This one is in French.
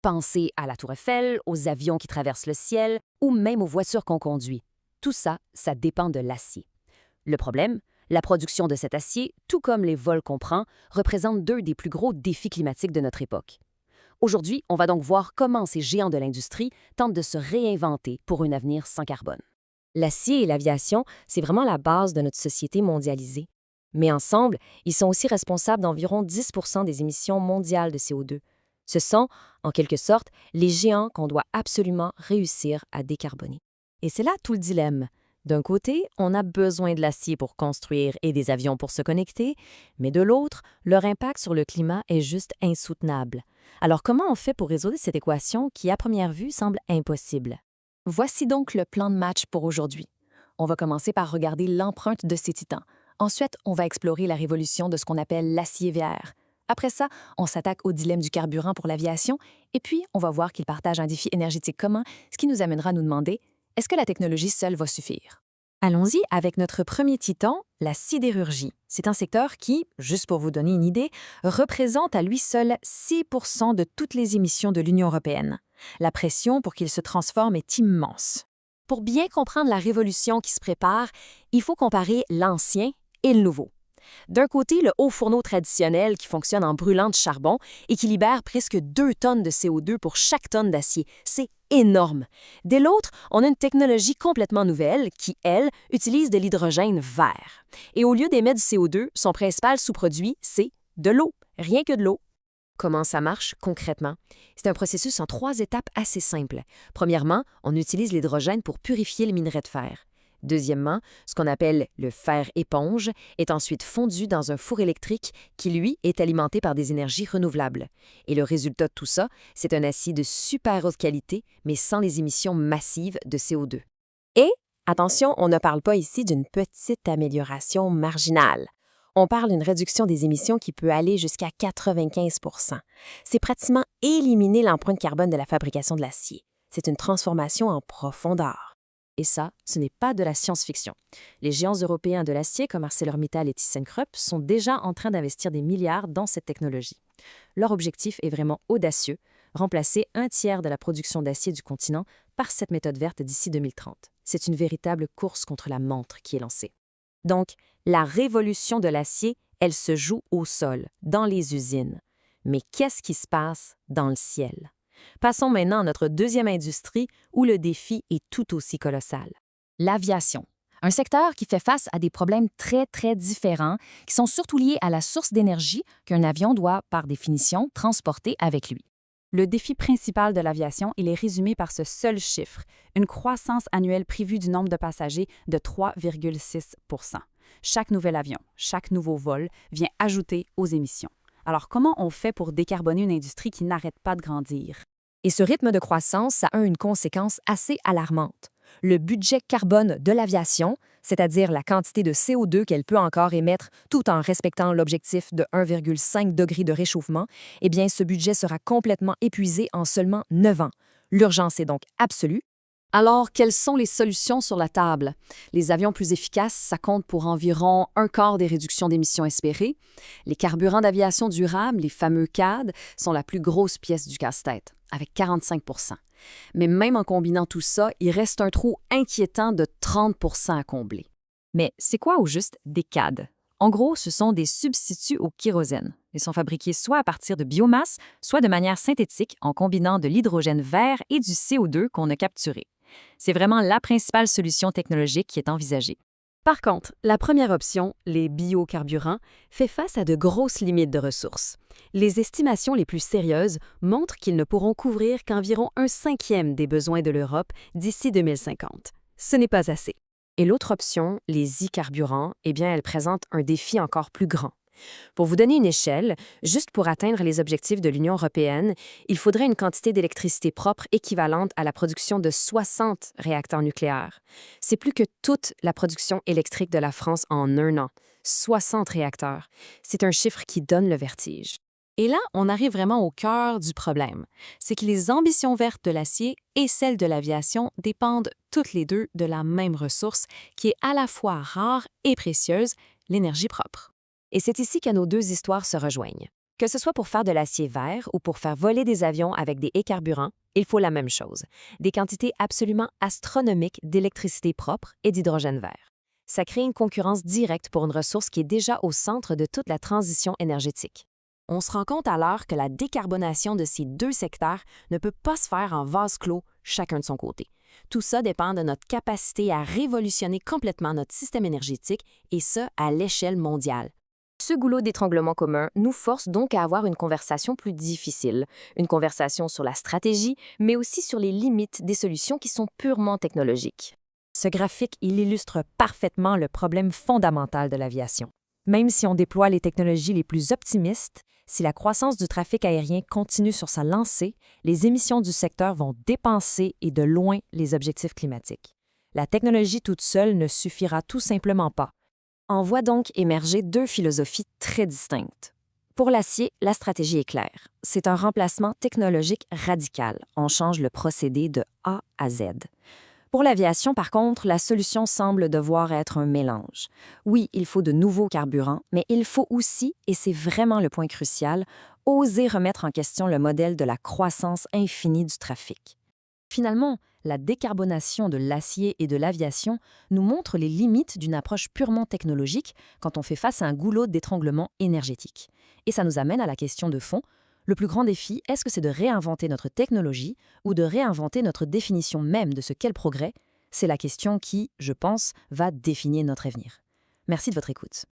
Pensez à la Tour Eiffel, aux avions qui traversent le ciel ou même aux voitures qu'on conduit. Tout ça, ça dépend de l'acier. Le problème, la production de cet acier, tout comme les vols qu'on prend, représente deux des plus gros défis climatiques de notre époque. Aujourd'hui, on va donc voir comment ces géants de l'industrie tentent de se réinventer pour un avenir sans carbone. L'acier et l'aviation, c'est vraiment la base de notre société mondialisée. Mais ensemble, ils sont aussi responsables d'environ 10 des émissions mondiales de CO2. Ce sont, en quelque sorte, les géants qu'on doit absolument réussir à décarboner. Et c'est là tout le dilemme. D'un côté, on a besoin de l'acier pour construire et des avions pour se connecter, mais de l'autre, leur impact sur le climat est juste insoutenable. Alors comment on fait pour résoudre cette équation qui, à première vue, semble impossible? Voici donc le plan de match pour aujourd'hui. On va commencer par regarder l'empreinte de ces titans. Ensuite, on va explorer la révolution de ce qu'on appelle l'acier vert. Après ça, on s'attaque au dilemme du carburant pour l'aviation, et puis on va voir qu'ils partagent un défi énergétique commun, ce qui nous amènera à nous demander, est-ce que la technologie seule va suffire? Allons-y avec notre premier titan, la sidérurgie. C'est un secteur qui, juste pour vous donner une idée, représente à lui seul 6 de toutes les émissions de l'Union européenne. La pression pour qu'il se transforme est immense. Pour bien comprendre la révolution qui se prépare, il faut comparer l'ancien et le nouveau. D'un côté, le haut fourneau traditionnel qui fonctionne en brûlant de charbon et qui libère presque 2 tonnes de CO2 pour chaque tonne d'acier. C'est énorme. Dès l'autre, on a une technologie complètement nouvelle qui, elle, utilise de l'hydrogène vert. Et au lieu d'émettre du CO2, son principal sous-produit, c'est de l'eau. Rien que de l'eau. Comment ça marche concrètement? C'est un processus en 3 étapes assez simples. Premièrement, on utilise l'hydrogène pour purifier le minerai de fer. Deuxièmement, ce qu'on appelle le fer éponge est ensuite fondu dans un four électrique qui, lui, est alimenté par des énergies renouvelables. Et le résultat de tout ça, c'est un acier de super haute qualité, mais sans les émissions massives de CO2. Et, attention, on ne parle pas ici d'une petite amélioration marginale. On parle d'une réduction des émissions qui peut aller jusqu'à 95 %. C'est pratiquement éliminer l'empreinte carbone de la fabrication de l'acier. C'est une transformation en profondeur. Et ça, ce n'est pas de la science-fiction. Les géants européens de l'acier comme ArcelorMittal et ThyssenKrupp sont déjà en train d'investir des milliards dans cette technologie. Leur objectif est vraiment audacieux, remplacer un tiers de la production d'acier du continent par cette méthode verte d'ici 2030. C'est une véritable course contre la montre qui est lancée. Donc, la révolution de l'acier, elle se joue au sol, dans les usines. Mais qu'est-ce qui se passe dans le ciel? Passons maintenant à notre deuxième industrie où le défi est tout aussi colossal. L'aviation. Un secteur qui fait face à des problèmes très, très différents qui sont surtout liés à la source d'énergie qu'un avion doit, par définition, transporter avec lui. Le défi principal de l'aviation, il est résumé par ce seul chiffre, une croissance annuelle prévue du nombre de passagers de 3,6 %. Chaque nouvel avion, chaque nouveau vol vient ajouter aux émissions. Alors, comment on fait pour décarboner une industrie qui n'arrête pas de grandir? Et ce rythme de croissance, ça a une conséquence assez alarmante. Le budget carbone de l'aviation, c'est-à-dire la quantité de CO2 qu'elle peut encore émettre tout en respectant l'objectif de 1,5 degré de réchauffement, eh bien, ce budget sera complètement épuisé en seulement 9 ans. L'urgence est donc absolue. Alors, quelles sont les solutions sur la table? Les avions plus efficaces, ça compte pour environ un quart des réductions d'émissions espérées. Les carburants d'aviation durable, les fameux CAD, sont la plus grosse pièce du casse-tête, avec 45 %. Mais même en combinant tout ça, il reste un trou inquiétant de 30 % à combler. Mais c'est quoi au juste des CAD? En gros, ce sont des substituts au kérosène. Ils sont fabriqués soit à partir de biomasse, soit de manière synthétique en combinant de l'hydrogène vert et du CO2 qu'on a capturé. C'est vraiment la principale solution technologique qui est envisagée. Par contre, la première option, les biocarburants, fait face à de grosses limites de ressources. Les estimations les plus sérieuses montrent qu'ils ne pourront couvrir qu'environ 1/5 des besoins de l'Europe d'ici 2050. Ce n'est pas assez. Et l'autre option, les e-carburants, eh bien, elle présente un défi encore plus grand. Pour vous donner une échelle, juste pour atteindre les objectifs de l'Union européenne, il faudrait une quantité d'électricité propre équivalente à la production de 60 réacteurs nucléaires. C'est plus que toute la production électrique de la France en un an. 60 réacteurs. C'est un chiffre qui donne le vertige. Et là, on arrive vraiment au cœur du problème. C'est que les ambitions vertes de l'acier et celles de l'aviation dépendent toutes les deux de la même ressource qui est à la fois rare et précieuse, l'énergie propre. Et c'est ici que nos deux histoires se rejoignent. Que ce soit pour faire de l'acier vert ou pour faire voler des avions avec des haies-carburants, il faut la même chose, des quantités absolument astronomiques d'électricité propre et d'hydrogène vert. Ça crée une concurrence directe pour une ressource qui est déjà au centre de toute la transition énergétique. On se rend compte alors que la décarbonation de ces deux secteurs ne peut pas se faire en vase clos, chacun de son côté. Tout ça dépend de notre capacité à révolutionner complètement notre système énergétique, et ce, à l'échelle mondiale. Ce goulot d'étranglement commun nous force donc à avoir une conversation plus difficile, une conversation sur la stratégie, mais aussi sur les limites des solutions qui sont purement technologiques. Ce graphique, il illustre parfaitement le problème fondamental de l'aviation. Même si on déploie les technologies les plus optimistes, si la croissance du trafic aérien continue sur sa lancée, les émissions du secteur vont dépenser et de loin les objectifs climatiques. La technologie toute seule ne suffira tout simplement pas. On voit donc émerger deux philosophies très distinctes. Pour l'acier, la stratégie est claire. C'est un remplacement technologique radical. On change le procédé de A à Z. Pour l'aviation, par contre, la solution semble devoir être un mélange. Oui, il faut de nouveaux carburants, mais il faut aussi, et c'est vraiment le point crucial, oser remettre en question le modèle de la croissance infinie du trafic. Finalement, la décarbonation de l'acier et de l'aviation nous montre les limites d'une approche purement technologique quand on fait face à un goulot d'étranglement énergétique. Et ça nous amène à la question de fond. Le plus grand défi, est-ce que c'est de réinventer notre technologie ou de réinventer notre définition même de ce qu'est le progrès? C'est la question qui, je pense, va définir notre avenir. Merci de votre écoute.